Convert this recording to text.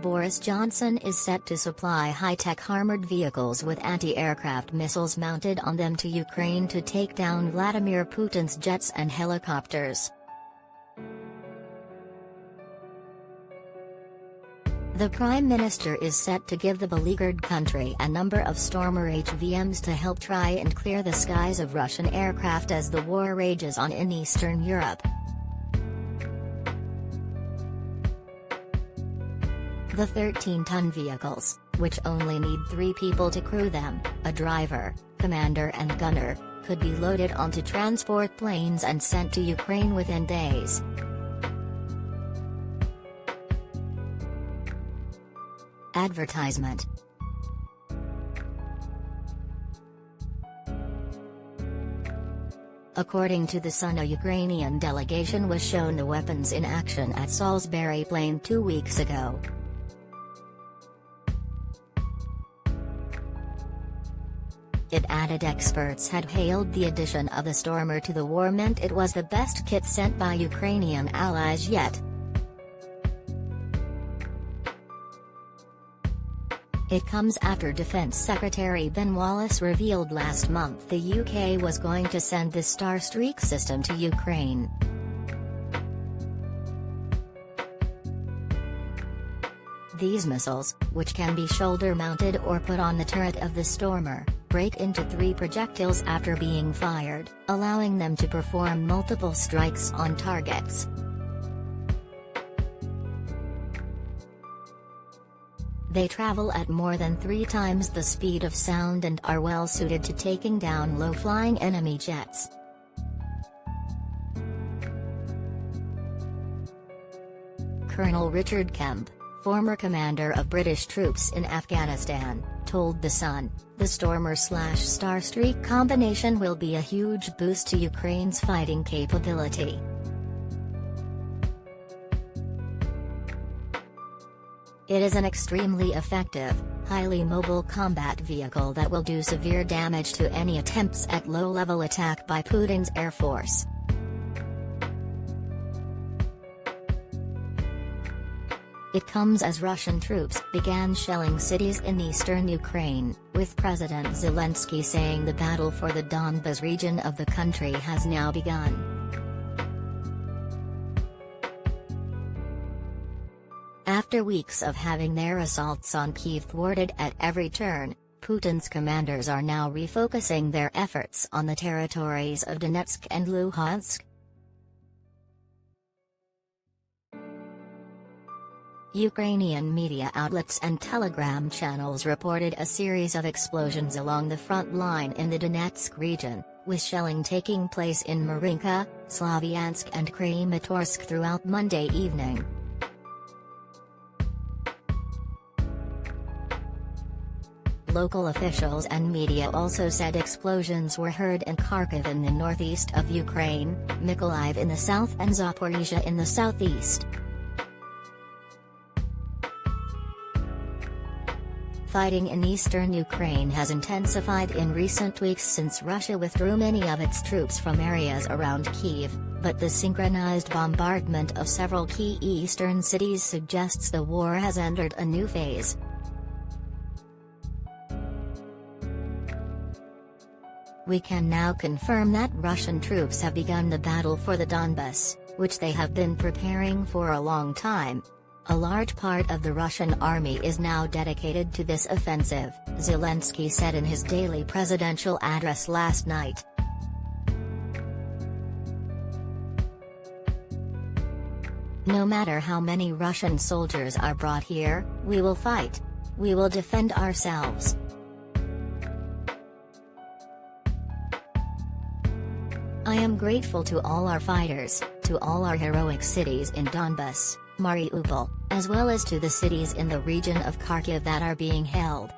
Boris Johnson is set to supply high-tech armored vehicles with anti-aircraft missiles mounted on them to Ukraine to take down Vladimir Putin's jets and helicopters. The Prime Minister is set to give the beleaguered country a number of Stormer HVMs to help try and clear the skies of Russian aircraft as the war rages on in Eastern Europe. The 13-ton vehicles, which only need 3 people to crew them, a driver, commander and gunner, could be loaded onto transport planes and sent to Ukraine within days. Advertisement. According to The Sun, a Ukrainian delegation was shown the weapons in action at Salisbury Plain 2 weeks ago. It added experts had hailed the addition of the Stormer to the war meant it was the best kit sent by Ukrainian allies yet. It comes after Defence Secretary Ben Wallace revealed last month the UK was going to send the Starstreak system to Ukraine. These missiles, which can be shoulder-mounted or put on the turret of the Stormer, break into 3 projectiles after being fired, allowing them to perform multiple strikes on targets. They travel at more than 3 times the speed of sound and are well suited to taking down low-flying enemy jets. Colonel Richard Kemp, former commander of British troops in Afghanistan, told The Sun, the Stormer/Starstreak combination will be a huge boost to Ukraine's fighting capability. It is an extremely effective, highly mobile combat vehicle that will do severe damage to any attempts at low-level attack by Putin's air force. It comes as Russian troops began shelling cities in eastern Ukraine, with President Zelensky saying the battle for the Donbas region of the country has now begun. After weeks of having their assaults on Kyiv thwarted at every turn, Putin's commanders are now refocusing their efforts on the territories of Donetsk and Luhansk. Ukrainian media outlets and Telegram channels reported a series of explosions along the front line in the Donetsk region, with shelling taking place in Marinka, Slavyansk and Kramatorsk throughout Monday evening. Local officials and media also said explosions were heard in Kharkiv in the northeast of Ukraine, Mykolaiv in the south and Zaporizhzhia in the southeast. Fighting in eastern Ukraine has intensified in recent weeks since Russia withdrew many of its troops from areas around Kyiv, but the synchronized bombardment of several key eastern cities suggests the war has entered a new phase. We can now confirm that Russian troops have begun the battle for the Donbas, which they have been preparing for a long time. A large part of the Russian army is now dedicated to this offensive, Zelensky said in his daily presidential address last night. No matter how many Russian soldiers are brought here, we will fight. We will defend ourselves. I am grateful to all our fighters, to all our heroic cities in Donbas, Mariupol, as well as to the cities in the region of Kharkiv that are being held.